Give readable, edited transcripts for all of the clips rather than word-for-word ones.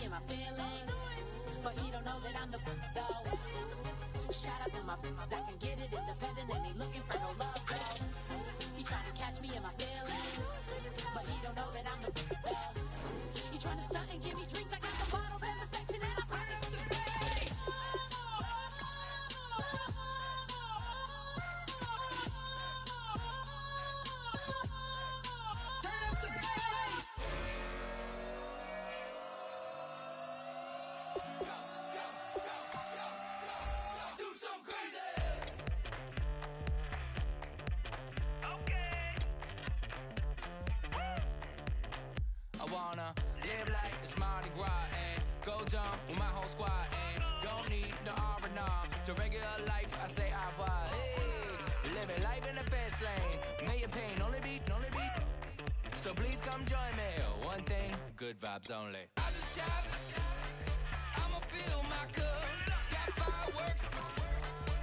in my feelings, but he don't know that I'm the though. Shout out to my that can get it independent and ain't looking for no love though. He trying to catch me in my feelings, but he don't know that I'm the though. He trying to stunt and give me drinks. I got the bottles in the section and I promise to pay. Live like it's Mardi Gras and go dumb with my whole squad and don't need no R&R. To regular life, I say au revoir. Hey, living life in the fast lane. May your pain only be. So please come join me. One thing, good vibes only. I just tapped. I'ma fill my cup. Got fireworks.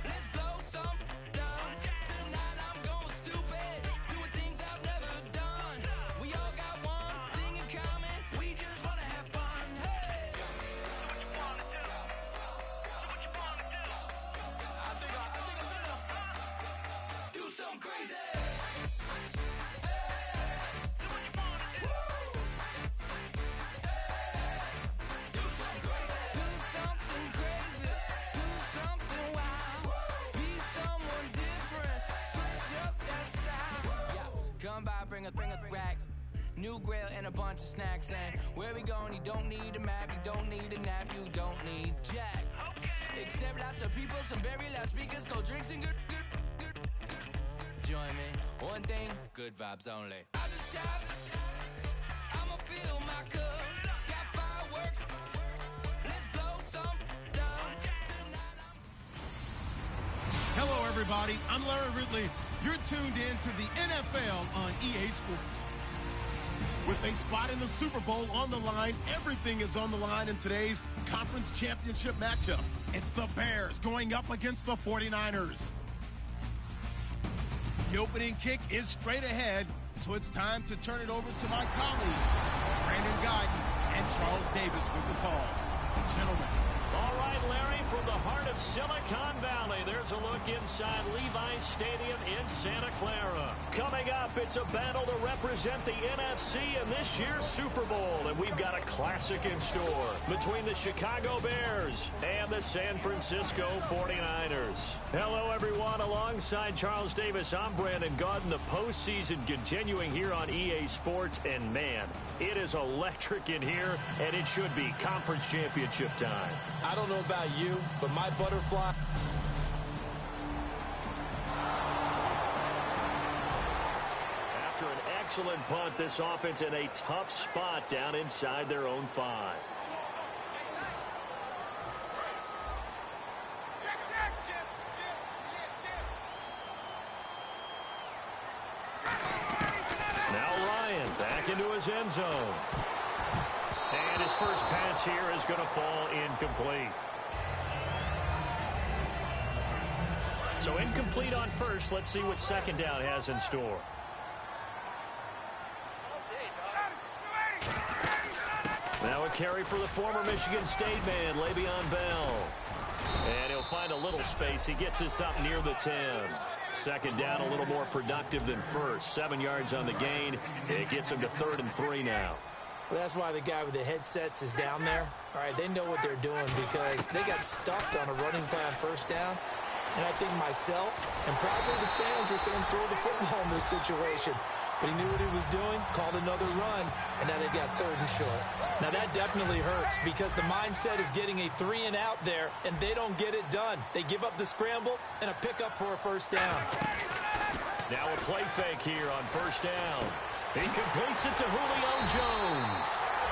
Let's blow some down. Tonight I'm going stupid. Doing things I've never done. We all got one thing in common. We just wanna have fun. Hey. Do what you wanna do. Do what you wanna do. I think I'm gonna do something crazy. Come by, bring a rack, new grill and a bunch of snacks. And where we going, you don't need a map, you don't need a nap, you don't need jack. Except lots of people, some very loud speakers, cold drinks and good. Join me, one thing, good vibes only. I just tapped, I'ma fill my cup. Got fireworks, let's blow some down. Tonight Hello, everybody. I'm Larry Ridley. You're tuned in to the NFL on EA Sports. With a spot in the Super Bowl on the line, everything is on the line in today's conference championship matchup. It's the Bears going up against the 49ers. The opening kick is straight ahead, so it's time to turn it over to my colleagues, Brandon Godden and Charles Davis with the call. Gentlemen. All right, Larry, from the heart of Silicon Valley, there's a look inside Levi's Stadium in Santa Clara. Coming up, it's a battle to represent the NFC in this year's Super Bowl, and we've got a classic in store between the Chicago Bears and the San Francisco 49ers. Hello, everyone. Alongside Charles Davis, I'm Brandon Gaudin. The postseason continuing here on EA Sports, and man, it is electric in here, and it should be conference championship time. I don't know about you, but my butterfly... After an excellent punt, this offense in a tough spot down inside their own 5. Now Ryan back into his end zone. And his first pass here is going to fall incomplete. So incomplete on first. Let's see what second down has in store. Now a carry for the former Michigan State man, Le'Veon Bell. And he'll find a little space. He gets us up near the 10. Second down, a little more productive than first. 7 yards on the gain. It gets him to 3rd and 3 now. Well, that's why the guy with the headsets is down there. All right, they know what they're doing because they got stuffed on a running play on first down. And I think myself and probably the fans are saying throw the football in this situation. But he knew what he was doing, called another run, and now they've got 3rd and short. Now that definitely hurts because the mindset is getting a 3 and out there, and they don't get it done. They give up the scramble and a pickup for a first down. Now a play fake here on first down. He completes it to Julio Jones.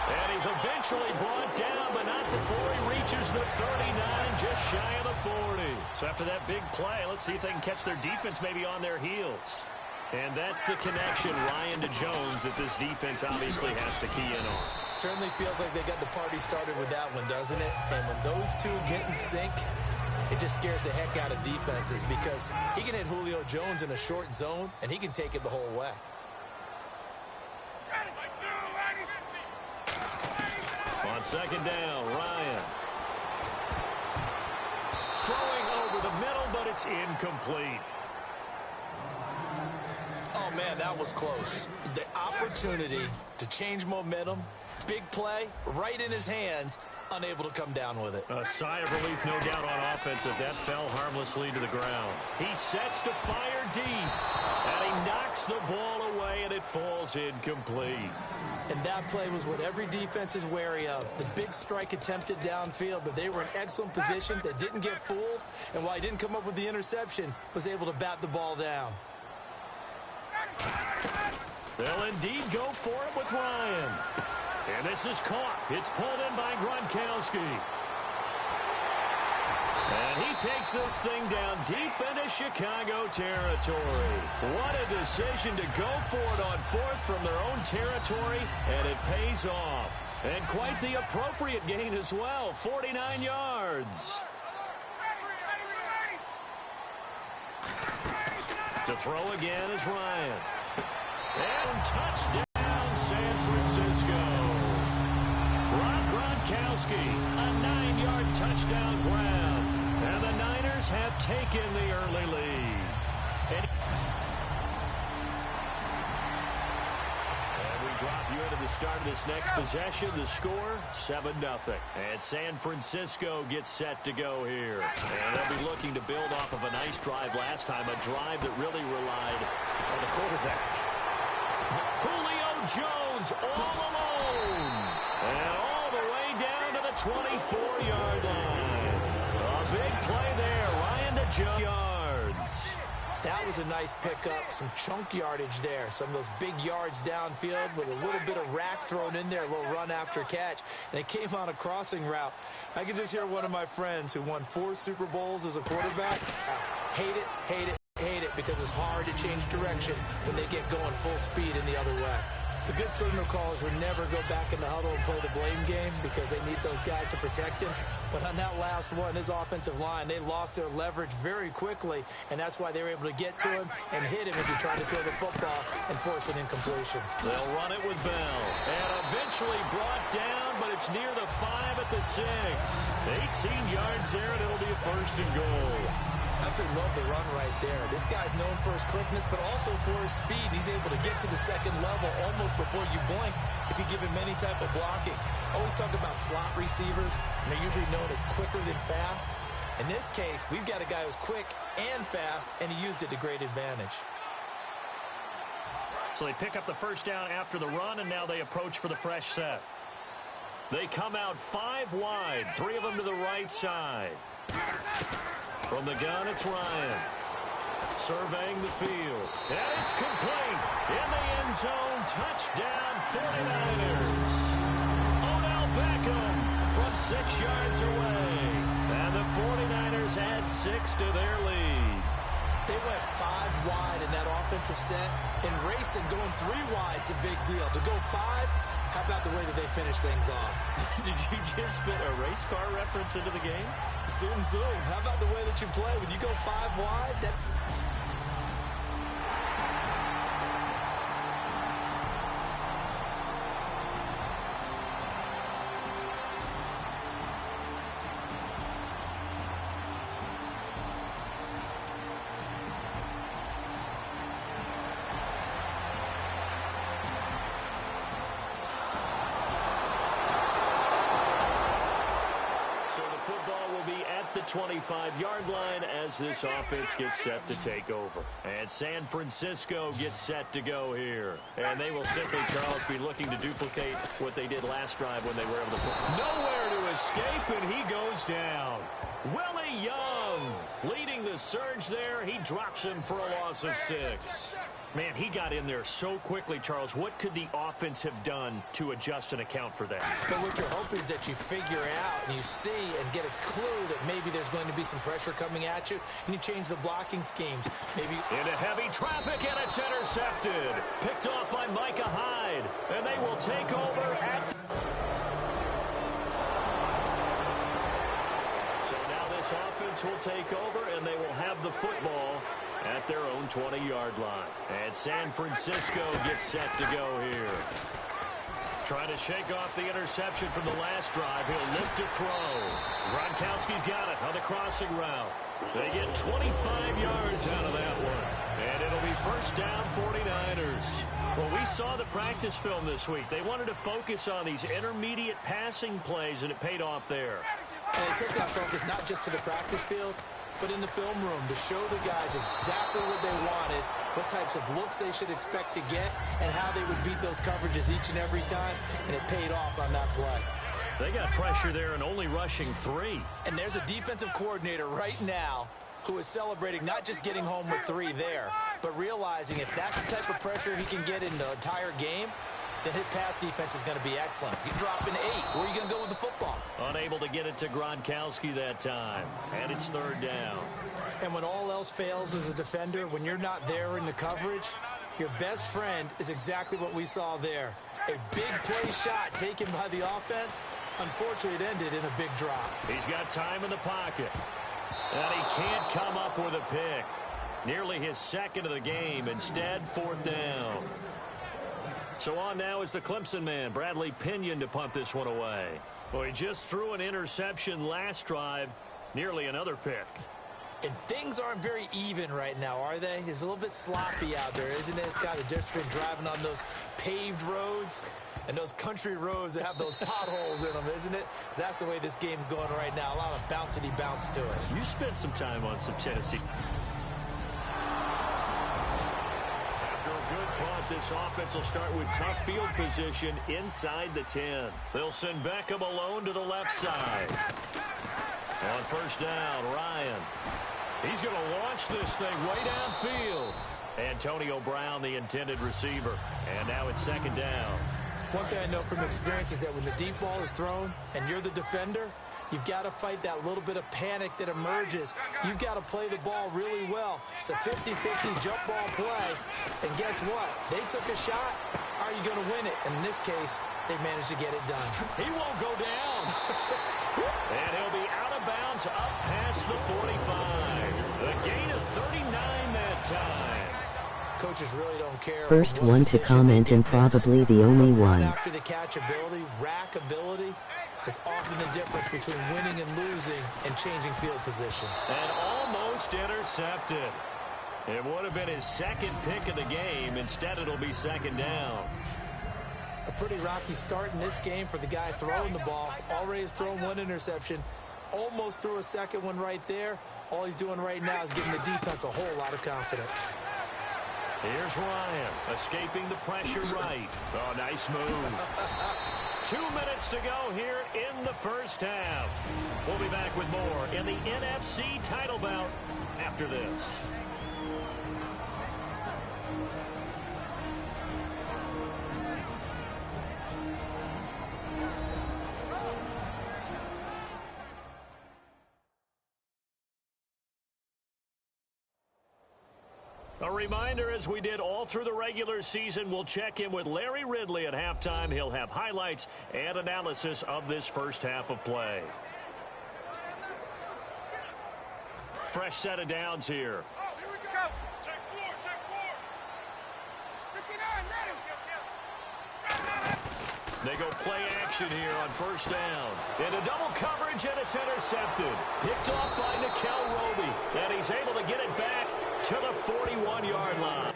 And he's eventually brought down, but not before he reaches the 39, just shy of the 40. So after that big play, let's see if they can catch their defense maybe on their heels. And that's the connection, Ryan to Jones, that this defense obviously has to key in on. Certainly feels like they got the party started with that one, doesn't it? And when those two get in sync, it just scares the heck out of defenses because he can hit Julio Jones in a short zone, and he can take it the whole way. On second down, Ryan. Throwing over the middle, but it's incomplete. Oh, man, that was close. The opportunity to change momentum, big play, right in his hands, unable to come down with it. A sigh of relief, no doubt, on offense as that fell harmlessly to the ground. He sets to fire deep, and he knocks the ball away, and it falls incomplete. And that play was what every defense is wary of. The big strike attempted downfield, but they were in excellent position. They didn't get fooled, and while he didn't come up with the interception, was able to bat the ball down. They'll indeed go for it with Ryan. And this is caught. It's pulled in by Gronkowski. And he takes this thing down deep into Chicago territory. What a decision to go for it on fourth from their own territory, and it pays off. And quite the appropriate gain as well, 49 yards. To throw again is Ryan. And touchdown, San Francisco. Rob Gronkowski, a 9-yard touchdown grab. And the Niners have taken the early lead. And we drop you into the start of this next possession. The score, 7-0. And San Francisco gets set to go here. And they'll be looking to build off of a nice drive last time, a drive that really relied on the quarterback. Julio Jones all alone. And all the way down to the 24-yard line. A big play there. Ryan to yards. That was a nice pickup, some chunk yardage there. Some of those big yards downfield with a little bit of rack thrown in there, a little run after catch. And it came on a crossing route. I could just hear one of my friends who won 4 Super Bowls as a quarterback hate it, hate it, hate it, because it's hard to change direction when they get going full speed in the other way. The good signal callers would never go back in the huddle and play the blame game because they need those guys to protect him. But on that last one, his offensive line, they lost their leverage very quickly, and that's why they were able to get to him and hit him as he tried to throw the football and force an incompletion. They'll run it with Bell, and eventually brought down, but it's near the 5 at the 6. 18 yards there, and it'll be a 1st and goal. I absolutely love the run right there. This guy's known for his quickness, but also for his speed. He's able to get to the second level almost before you blink if you give him any type of blocking. Always talk about slot receivers, and they're usually known as quicker than fast. In this case, we've got a guy who's quick and fast, and he used it to great advantage. So they pick up the first down after the run, and now they approach for the fresh set. They come out 5 wide, 3 of them to the right side. From the gun, it's Ryan. Surveying the field. And it's complete. In the end zone, touchdown 49ers. Odell Beckham from 6 yards away. And the 49ers add 6 to their lead. They went 5 wide in that offensive set. And racing, going 3 wide's a big deal. To go 5, how about the way that they finish things off? Did you just fit a race car reference into the game? Zoom, zoom. How about the way that you play? When you go 5 wide, that... Football will be at the 25-yard line as this offense gets set to take over. And San Francisco gets set to go here. And they will simply, Charles, be looking to duplicate what they did last drive when they were able to put nowhere to escape, and he goes down. Willie Young leading the surge there. He drops him for a loss of 6. Man, he got in there so quickly, Charles. What could the offense have done to adjust and account for that? But what you're hoping is that you figure out and you see and get a clue that maybe there's going to be some pressure coming at you, and you change the blocking schemes. Maybe into heavy traffic, and it's intercepted. Picked off by Micah Hyde, and they will take over at... So now this offense will take over, and they will have the football at their own 20-yard line. And San Francisco gets set to go here. Trying to shake off the interception from the last drive. He'll look to throw. Gronkowski's got it on the crossing route. They get 25 yards out of that one. And it'll be first down 49ers. Well, we saw the practice film this week. They wanted to focus on these intermediate passing plays, and it paid off there. And they took that focus not just to the practice field, but in the film room to show the guys exactly what they wanted, what types of looks they should expect to get, and how they would beat those coverages each and every time, and it paid off on that play. They got pressure there and only rushing 3. And there's a defensive coordinator right now who is celebrating not just getting home with 3 there, but realizing if that's the type of pressure he can get in the entire game, then his pass defense is going to be excellent. You drop in 8. Where are you going to go with the football? Unable to get it to Gronkowski that time. And it's third down. And when all else fails as a defender, when you're not there in the coverage, your best friend is exactly what we saw there. A big play shot taken by the offense. Unfortunately, it ended in a big drop. He's got time in the pocket. And he can't come up with a pick. Nearly his second of the game. Instead, fourth down. So on now is the Clemson man, Bradley Pinion, to punt this one away. Well, he just threw an interception last drive. Nearly another pick. And things aren't very even right now, are they? It's a little bit sloppy out there, isn't it? It's kind of different driving on those paved roads and those country roads that have those potholes in them, isn't it? Because that's the way this game's going right now. A lot of bouncy bounce to it. You spent some time on some Tennessee. After a good punt, this offense will start with tough field position inside the 10. They'll send Beckham alone to the left side. On first down, Ryan. He's going to launch this thing way downfield. Antonio Brown, the intended receiver. And now it's second down. One thing I know from experience is that when the deep ball is thrown and you're the defender, you've got to fight that little bit of panic that emerges. You've got to play the ball really well. It's a 50-50 jump ball play. And guess what? They took a shot. How are you going to win it? And in this case, they managed to get it done. He won't go down. And he'll be out of bounds up past the 45. The gain of 39 that time. Coaches really don't care. First one to comment and probably the only one. After the catch ability, rack ability is often the difference between winning and losing and changing field position. And almost intercepted. It would have been his second pick of the game. Instead, it'll be second down. A pretty rocky start in this game for the guy throwing the ball. Already has thrown one interception. Almost threw a second one right there. All he's doing right now is giving the defense a whole lot of confidence. Here's Ryan, escaping the pressure right. Oh, nice move. 2 minutes to go here in the first half. We'll be back with more in the NFC title bout after this. A reminder, as we did all through the regular season, we'll check in with Larry Ridley at halftime. He'll have highlights and analysis of this first half of play. Fresh set of downs here. Oh, here we go. Check four, check four. They go play action here on first down. Into double coverage, and it's intercepted. Picked off by Nickel Roby. And he's able to get it back to the 41-yard line.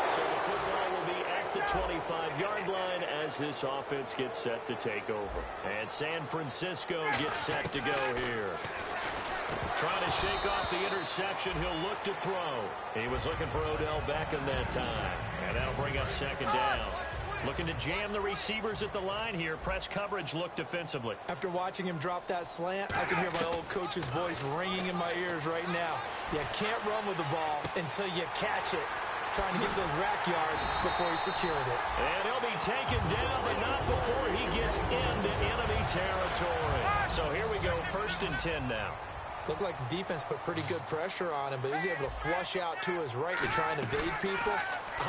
So the football will be at the 25-yard line as this offense gets set to take over. And San Francisco gets set to go here. Trying to shake off the interception. He'll look to throw. He was looking for Odell Beckham that time. And that'll bring up second down. Looking to jam the receivers at the line here. Press coverage look defensively. After watching him drop that slant, I can hear my old coach's voice ringing in my ears right now. You can't run with the ball until you catch it. Trying to get those rack yards before he secured it. And he'll be taken down, but not before he gets into enemy territory. So here we go, 1st and 10 now. Looked like the defense put pretty good pressure on him, but he's able to flush out to his right to try and evade people.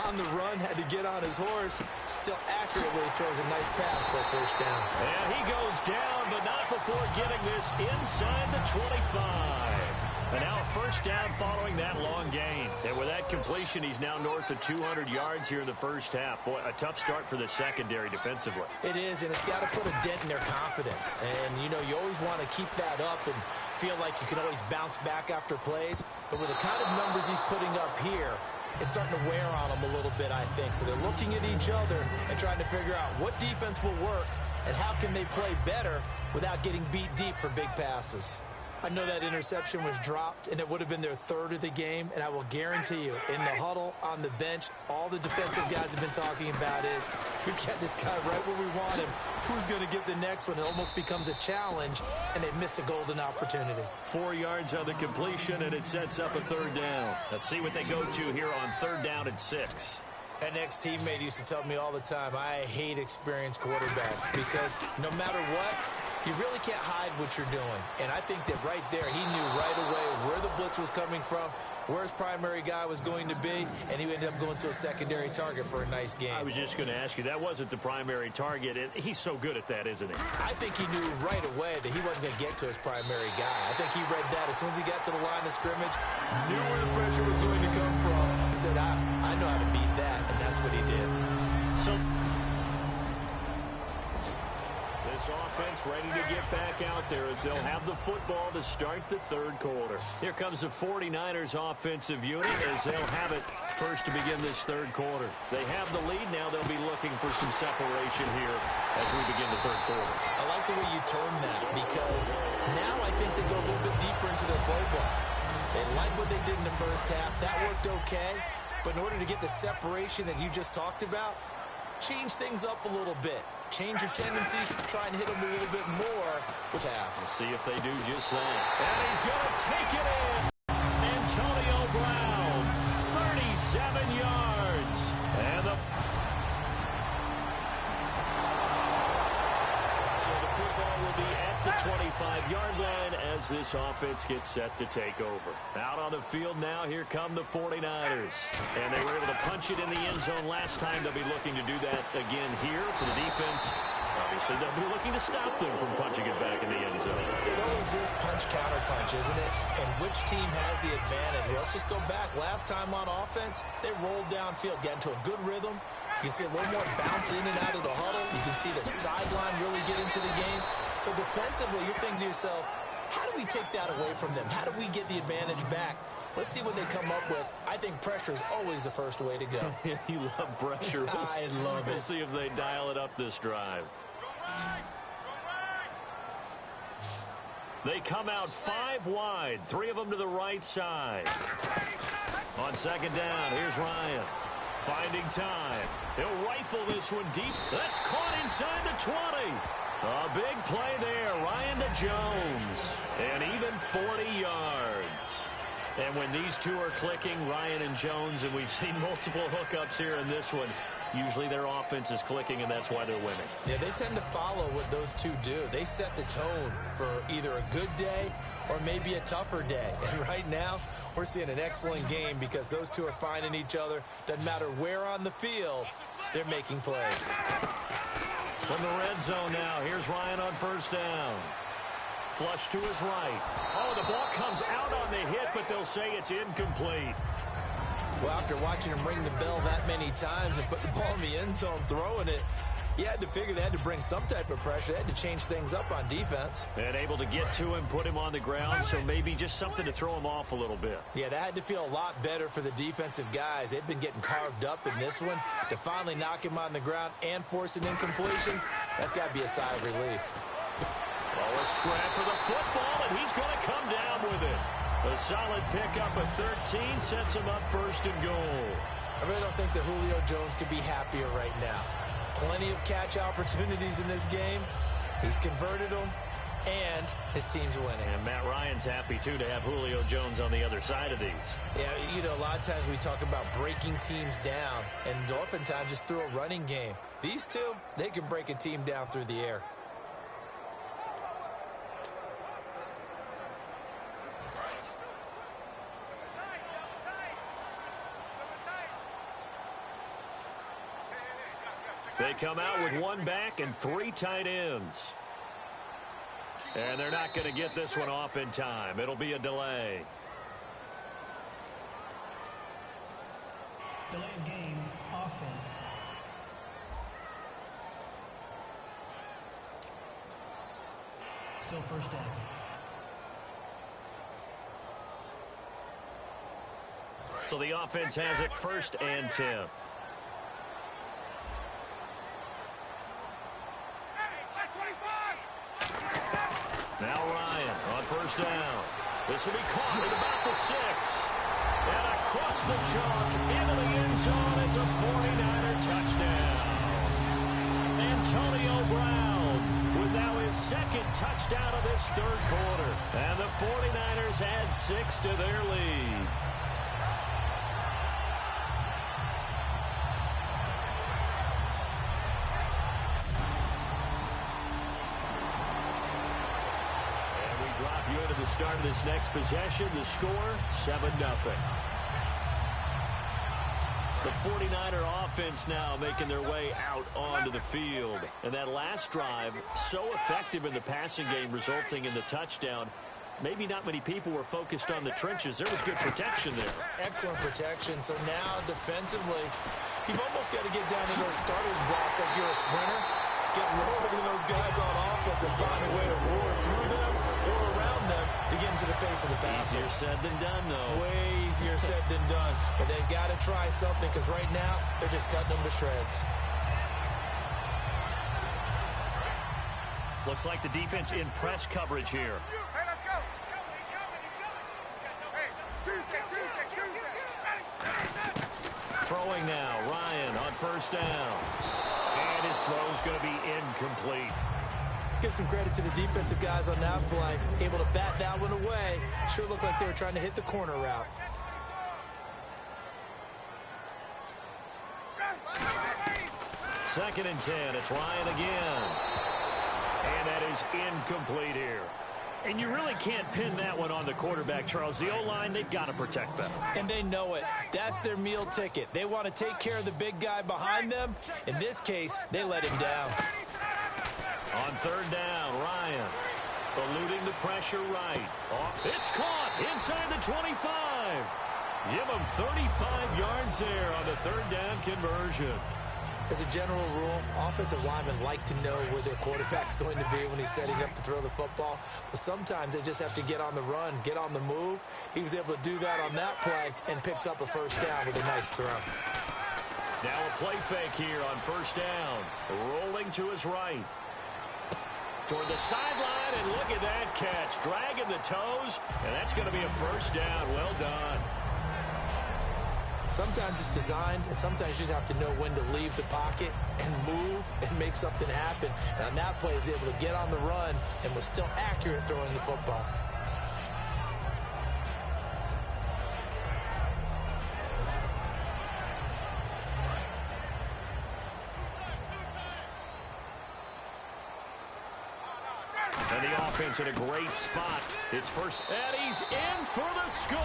On the run, had to get on his horse. Still accurately throws a nice pass for a first down. And he goes down, but not before getting this inside the 25. And now a first down following that long gain. And with that completion, he's now north of 200 yards here in the first half. Boy, a tough start for the secondary defensively. It is, and it's got to put a dent in their confidence. And, you know, you always want to keep that up and feel like you can always bounce back after plays. But with the kind of numbers he's putting up here, it's starting to wear on them a little bit, I think. So they're looking at each other and trying to figure out what defense will work and how can they play better without getting beat deep for big passes. I know that interception was dropped, and it would have been their third of the game, and I will guarantee you, in the huddle, on the bench, all the defensive guys have been talking about is, we've got this guy right where we want him. Who's going to get the next one? It almost becomes a challenge, and they missed a golden opportunity. 4 yards on the completion, and it sets up a third down. Let's see what they go to here on third down and 6. An ex-teammate used to tell me all the time, I hate experienced quarterbacks because no matter what, you really can't hide what you're doing. And I think that right there, he knew right away where the blitz was coming from, where his primary guy was going to be, and he ended up going to a secondary target for a nice game. I was just going to ask you, that wasn't the primary target, and he's so good at that, isn't he? I think he knew right away that he wasn't going to get to his primary guy. I think he read that as soon as he got to the line of scrimmage, knew where the pressure was going to come from, and said, I know how to beat that, and that's what he did. So this offense ready to get back out there as they'll have the football to start the third quarter. Here comes the 49ers offensive unit as they'll have it first to begin this third quarter. They have the lead. Now they'll be looking for some separation here as we begin the third quarter. I like the way you term that because now I think they go a little bit deeper into their playbook. They like what they did in the first half. That worked okay. But in order to get the separation that you just talked about, change things up a little bit. Change your tendencies, try and hit them a little bit more, which half. We'll see if they do just that. And he's going to take it in. Antonio Brown, 37 yards. And so the football will be at the 25-yard line as this offense gets set to take over. Out on the field now, here come the 49ers. And they were able to punch it in the end zone last time. They'll be looking to do that again here for the defense. Obviously, they'll be looking to stop them from punching it back in the end zone. It always is punch-counter-punch, isn't it? And which team has the advantage? Well, let's just go back. Last time on offense, they rolled downfield, got into a good rhythm. You can see a little more bounce in and out of the huddle. You can see the sideline really get into the game. So defensively, you're thinking to yourself, how do we take that away from them? How do we get the advantage back? Let's see what they come up with. I think pressure is always the first way to go. You love pressure. I love it. We'll see if they dial it up this drive. They come out 5 wide, 3 of them to the right side. On second down, here's Ryan. Finding time. He'll rifle this one deep. That's caught inside the 20. A big play there. Ryan to Jones. And even 40 yards. And when these two are clicking, Ryan and Jones, and we've seen multiple hookups here in this one, usually their offense is clicking, and that's why they're winning. Yeah, they tend to follow what those two do. They set the tone for either a good day or maybe a tougher day. And right now, we're seeing an excellent game because those two are finding each other. Doesn't matter where on the field, they're making plays. From the red zone now, here's Ryan on first down. Flush to his right. Oh, the ball comes out on the hit, but they'll say it's incomplete. Well, after watching him ring the bell that many times and put the ball in the end zone, throwing it, you had to figure they had to bring some type of pressure. They had to change things up on defense. And able to get to him, put him on the ground, so maybe just something to throw him off a little bit. Yeah, that had to feel a lot better for the defensive guys. They've been getting carved up in this one. To finally knock him on the ground and force an incompletion, that's got to be a sigh of relief. Oh, a scrap for the football, and he's going to come down with it. A solid pickup of 13 sets him up first and goal. I really don't think that Julio Jones could be happier right now. Plenty of catch opportunities in this game. He's converted them, and his team's winning. And Matt Ryan's happy, too, to have Julio Jones on the other side of these. Yeah, you know, a lot of times we talk about breaking teams down, and oftentimes just through a running game. These two, they can break a team down through the air. They come out with 1 back and 3 tight ends. And they're not going to get this one off in time. It'll be a delay. Delay of game, offense. Still first down. So the offense has it 1st and 10. Now Ryan on 1st down. This will be caught at about the 6. And across the chalk into the end zone. It's a 49er touchdown. Antonio Brown with now his 2nd touchdown of this 3rd quarter. And the 49ers add 6 to their lead. Drop you into the start of this next possession. The score, 7-0. The 49er offense now making their way out onto the field. And that last drive, so effective in the passing game, resulting in the touchdown. Maybe not many people were focused on the trenches. There was good protection there. Excellent protection. So now, defensively, you've almost got to get down to those starters blocks like you're a sprinter. Get lower than those guys on offense and find a way to roar through them or around them to get into the face of the passer. Easier said than done, though. Way easier said than done. But they've got to try something because right now they're just cutting them to shreds. Looks like the defense in press coverage here. Hey, let's go. He's coming. Hey, Tuesday. Throwing now, Ryan on 1st down. And his throw's going to be incomplete. Let's give some credit to the defensive guys on that play. Able to bat that one away. Sure looked like they were trying to hit the corner route. Second and 10. It's Ryan again. And that is incomplete here. And you really can't pin that one on the quarterback, Charles. The O-line, they've got to protect better. And they know it. That's their meal ticket. They want to take care of the big guy behind them. In this case, they let him down. On 3rd down, Ryan eluding the pressure right. Oh, it's caught inside the 25. Give him 35 yards there on the 3rd down conversion. As a general rule, offensive linemen like to know where their quarterback's going to be when he's setting up to throw the football. But sometimes they just have to get on the run, get on the move. He was able to do that on that play and picks up a 1st down with a nice throw. Now a play fake here on 1st down. Rolling to his right. Toward the sideline, and look at that catch. Dragging the toes, and that's going to be a 1st down. Well done. Sometimes it's designed, and sometimes you just have to know when to leave the pocket and move and make something happen. And on that play, he was able to get on the run and was still accurate throwing the football. And the offense in a great spot. It's first, and he's in for the score.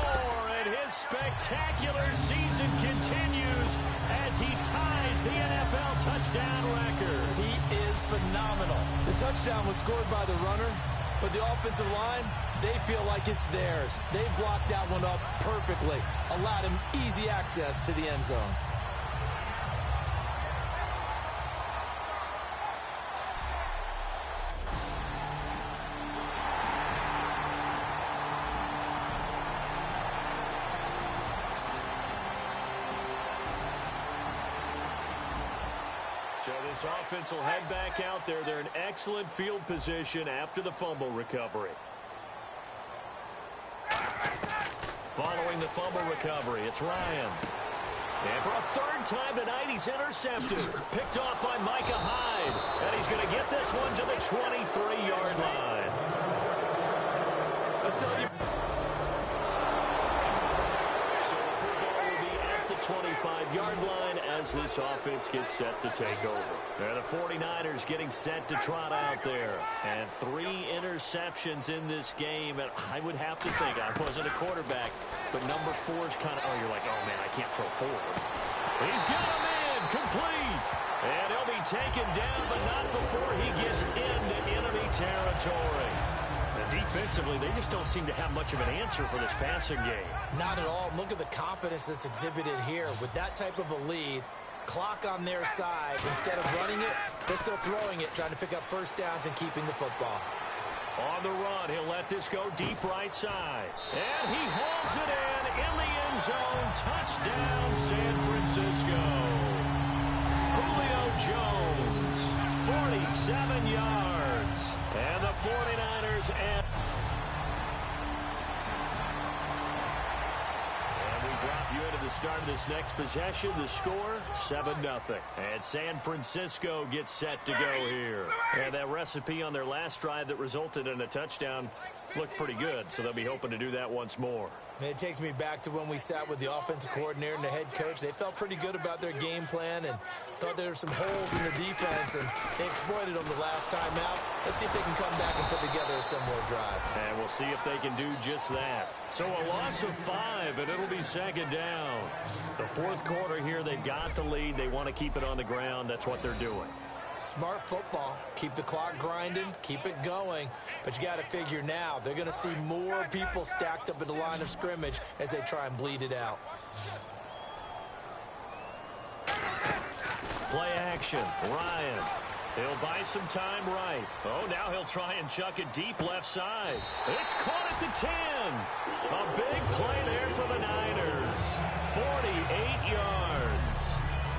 And his spectacular season continues as he ties the NFL touchdown record. He is phenomenal. The touchdown was scored by the runner, but the offensive line, they feel like it's theirs. They blocked that one up perfectly, allowed him easy access to the end zone. So this offense will head back out there. They're in excellent field position after the fumble recovery. Following the fumble recovery, it's Ryan. And for a 3rd time tonight, he's intercepted. Picked off by Micah Hyde. And he's going to get this one to the 23-yard line. I'll tell you. So the football will be at the 25-yard line as this offense gets set to take over. And the 49ers getting set to trot out there. And 3 interceptions in this game. And I would have to think, I wasn't a quarterback, but number 4 is kind of, you're like, oh, man, I can't throw forward. He's got him in, complete. And he'll be taken down, but not before he gets into enemy territory. And Defensively, they just don't seem to have much of an answer for this passing game. Not at all. Look at the confidence that's exhibited here. With that type of a lead, clock on their side, instead of running it, they're still throwing it, trying to pick up first downs and keeping the football. On the run, he'll let this go deep right side. And he hauls it in the end zone. Touchdown, San Francisco. Julio Jones, 47 yards. And the 49ers end. Drop you into the start of this next possession. The score, 7-0. And San Francisco gets set to go here. And that recipe on their last drive that resulted in a touchdown looked pretty good, so they'll be hoping to do that once more. And it takes me back to when we sat with the offensive coordinator and the head coach. They felt pretty good about their game plan and thought there were some holes in the defense, and they exploited them the last time out. Let's see if they can come back and put together a similar drive. And we'll see if they can do just that. So a loss of 5, and it'll be second down. The fourth quarter here, they've got the lead. They want to keep it on the ground. That's what they're doing. Smart football. Keep the clock grinding. Keep it going. But you got to figure now, they're going to see more people stacked up at the line of scrimmage as they try and bleed it out. Play action. Ryan. He'll buy some time right. Oh, now he'll try and chuck it deep left side. It's caught at the 10. A big play there for the Niners. 48 yards.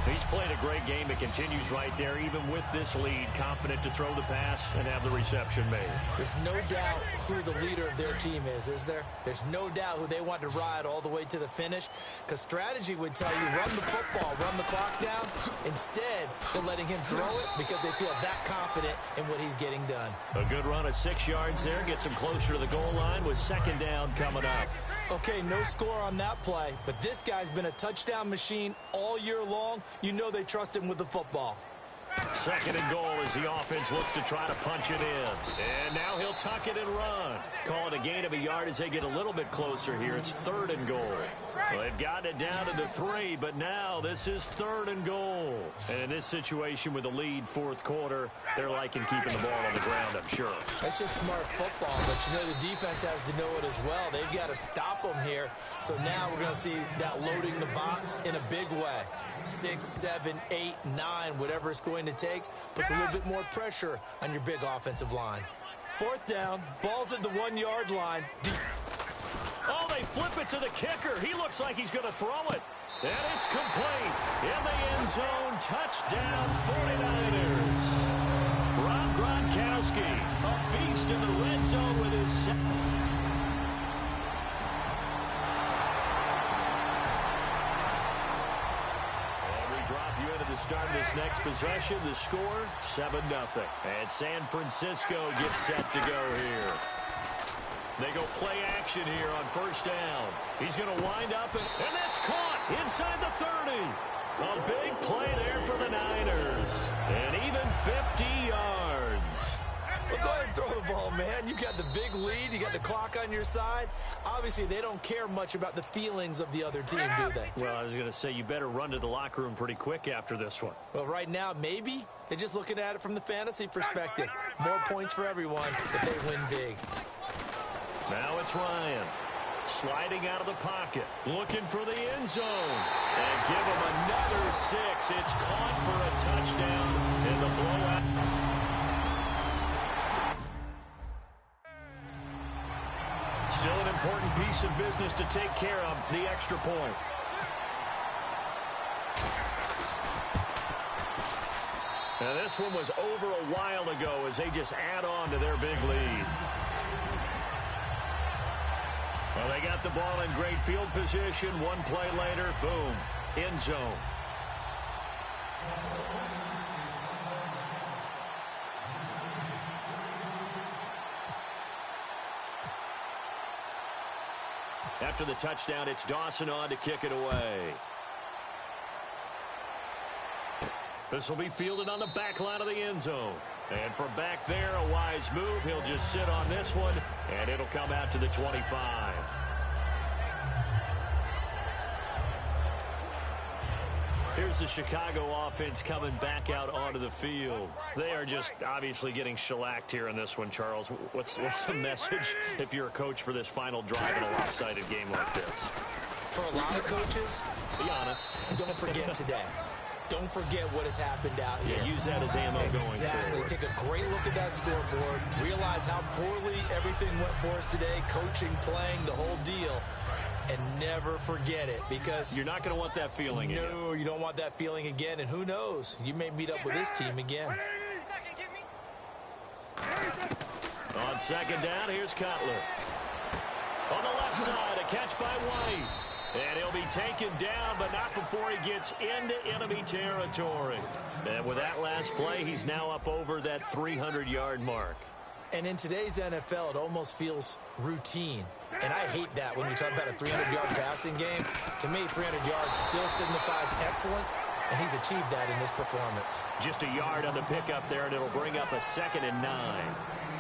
He's played a great game. It continues right there, even with this lead, confident to throw the pass and have the reception made. There's no doubt who the leader of their team is there? There's no doubt who they want to ride all the way to the finish, because strategy would tell you run the football, run the clock down. Instead, they're letting him throw it because they feel that confident in what he's getting done. A good run of 6 yards there, gets him closer to the goal line with second down coming up. Okay, no score on that play, but this guy's been a touchdown machine all year long. You know they trust him with the football. Second and goal as the offense looks to try to punch it in. And now he'll tuck it and run. Call it a gain of a yard as they get a little bit closer here. It's third and goal. Well, they've gotten it down to the 3, but now this is third and goal. And in this situation with the lead fourth quarter, they're liking keeping the ball on the ground, I'm sure. That's just smart football, but you know the defense has to know it as well. They've got to stop them here. So now we're going to see that loading the box in a big way. 6, 7, 8, 9, whatever it's going to take, puts a little bit more pressure on your big offensive line. Fourth down, ball's at the 1-yard line. Oh, they flip it to the kicker. He looks like he's going to throw it. And it's complete. In the end zone, touchdown 49ers. Rob Gronkowski, a beast in the red zone with his second. Start this next possession. The score, 7-0. And San Francisco gets set to go here. They go play action here on first down. He's going to wind up, and that's caught inside the 30. A big play there for the Niners. And even 50 yards. Well, go ahead and throw the ball, man. You got the big lead. You got the clock on your side. Obviously, they don't care much about the feelings of the other team, do they? Well, I was going to say, you better run to the locker room pretty quick after this one. Well, right now, maybe. They're just looking at it from the fantasy perspective. More points for everyone if they win big. Now it's Ryan. Sliding out of the pocket. Looking for the end zone. And give him another 6. It's caught for a touchdown in the blowout. Still an important piece of business to take care of, the extra point. Now this one was over a while ago as they just add on to their big lead. Well, they got the ball in great field position. One play later, boom, end zone. After the touchdown, it's Dawson on to kick it away. This will be fielded on the back line of the end zone. And from back there, a wise move. He'll just sit on this one, and it'll come out to the 25. Here's here's the Chicago offense coming back out onto the field. They are just obviously getting shellacked here in this one, Charles. What's the message if you're a coach for this final drive in a lopsided game like this? For a lot of coaches, be honest. Don't forget today. Don't forget what has happened out here. Yeah, use that as ammo going forward. Exactly. Take a great look at that scoreboard. Realize how poorly everything went for us today. Coaching, playing, the whole deal. And never forget it, because you're not going to want that feeling again. No, you don't want that feeling again. And who knows? You may meet up with this team again. On second down, here's Cutler. On the left side, a catch by White. And he'll be taken down, but not before he gets into enemy territory. And with that last play, he's now up over that 300-yard mark. And in today's NFL, it almost feels routine. And I hate that when you talk about a 300-yard passing game. To me, 300 yards still signifies excellence, and he's achieved that in this performance. Just a yard on the pickup there, and it'll bring up a 2nd and 9.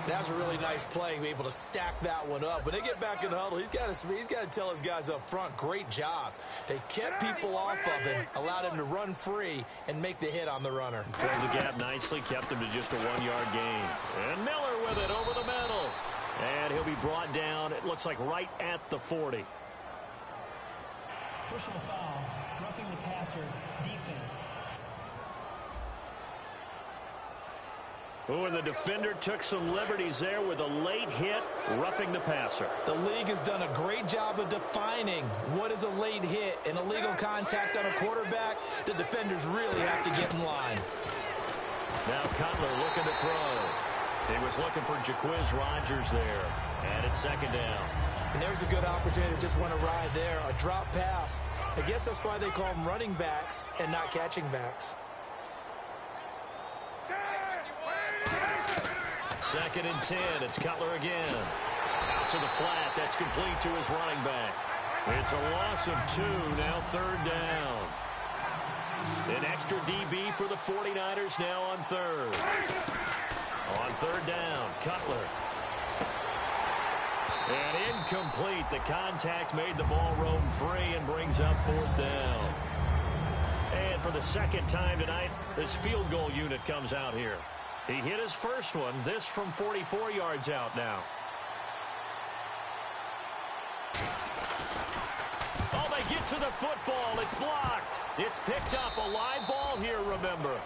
That was a really nice play, be able to stack that one up. When they get back in the huddle, he's got to tell his guys up front, great job. They kept people off of him, allowed him to run free, and make the hit on the runner. Filled the gap nicely, kept him to just a 1-yard gain. And Miller with it over the middle. And he'll be brought down, it looks like right at the 40. Personal foul, roughing the passer, defense. Oh, and the defender took some liberties there with a late hit, roughing the passer. The league has done a great job of defining what is a late hit. An illegal contact on a quarterback, the defenders really have to get in line. Now Cutler looking to throw. He was looking for Jaquiz Rogers there. And it's 2nd down. And there's a good opportunity to just want to ride there. A drop pass. I guess that's why they call them running backs and not catching backs. 2nd and 10. It's Cutler again. Out to the flat. That's complete to his running back. It's a loss of 2. Now 3rd down. An extra DB for the 49ers now on 3rd. On 3rd down, Cutler. And incomplete. The contact made the ball roam free and brings up 4th down. And for the 2nd time tonight, this field goal unit comes out here. He hit his first one, this from 44 yards out now. Oh, they get to the football. It's blocked. It's picked up. A live ball here, remember.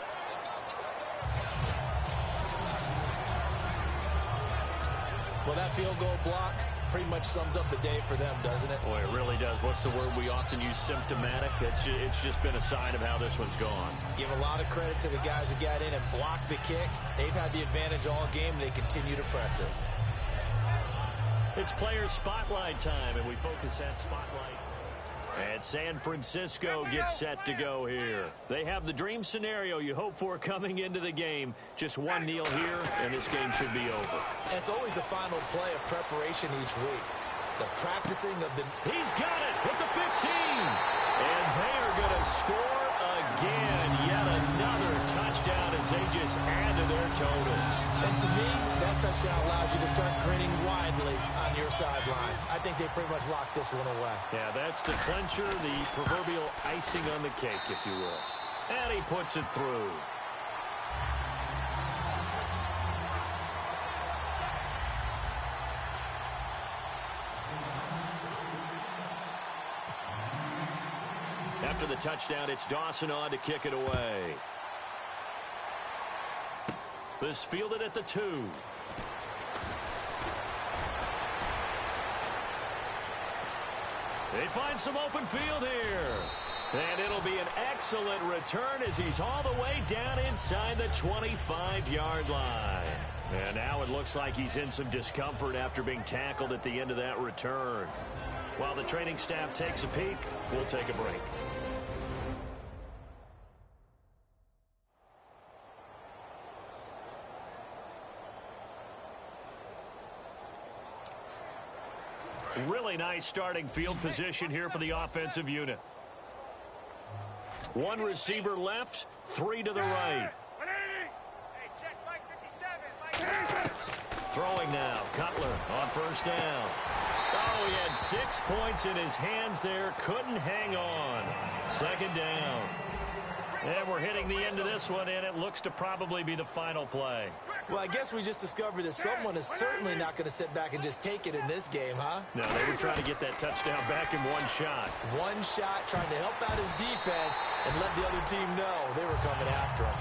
Well, that field goal block pretty much sums up the day for them, doesn't it? Boy, it really does. What's the word we often use? Symptomatic. It's just been a sign of how this one's gone. Give a lot of credit to the guys who got in and blocked the kick. They've had the advantage all game, and they continue to press it. It's player spotlight time, and we focus that spotlight. And San Francisco gets set to go here. They have the dream scenario you hope for coming into the game. Just one kneel here, and this game should be over. And it's always the final play of preparation each week. The practicing of the... He's got it with the 15. And they are going to score again. Yet another touchdown as they just add to their totals. And to me, that touchdown allows you to start grinning widely on your sideline. I think they pretty much locked this one away. Yeah, that's the clincher, the proverbial icing on the cake, if you will. And he puts it through. After the touchdown, it's Dawson on to kick it away. This fielded at the 2. They find some open field here. And it'll be an excellent return as he's all the way down inside the 25-yard line. And now it looks like he's in some discomfort after being tackled at the end of that return. While the training staff takes a peek, we'll take a break. Really nice starting field position here for the offensive unit. One receiver left, 3 to the right. Throwing now, Cutler on 1st down. Oh, he had 6 points in his hands there, couldn't hang on. 2nd down. And we're hitting the end of this one, and it looks to probably be the final play. Well, I guess we just discovered that someone is certainly not going to sit back and just take it in this game, huh? No, they were trying to get that touchdown back in one shot. One shot, trying to help out his defense and let the other team know they were coming after him.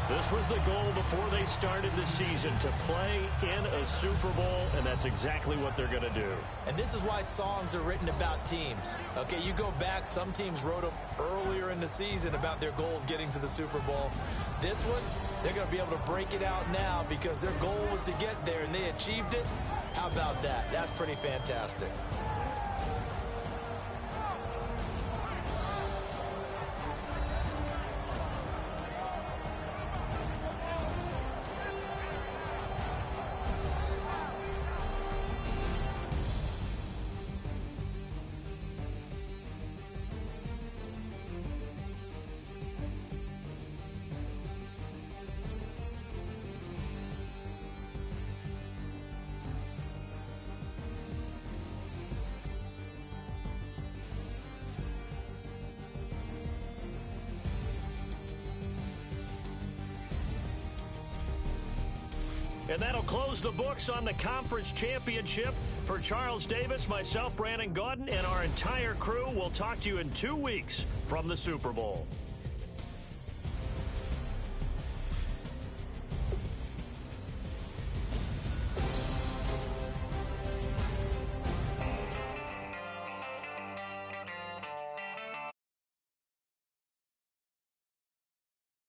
This was the goal before they started the season, to play in a Super Bowl, and that's exactly what they're going to do. And this is why songs are written about teams. Okay, you go back, some teams wrote them earlier in the season about their goal of getting to the Super Bowl. This one, they're going to be able to break it out now because their goal was to get there, and they achieved it. How about that? That's pretty fantastic. And that'll close the books on the conference championship. For Charles Davis, myself, Brandon Gaudin, and our entire crew, we'll talk to you in 2 weeks from the Super Bowl.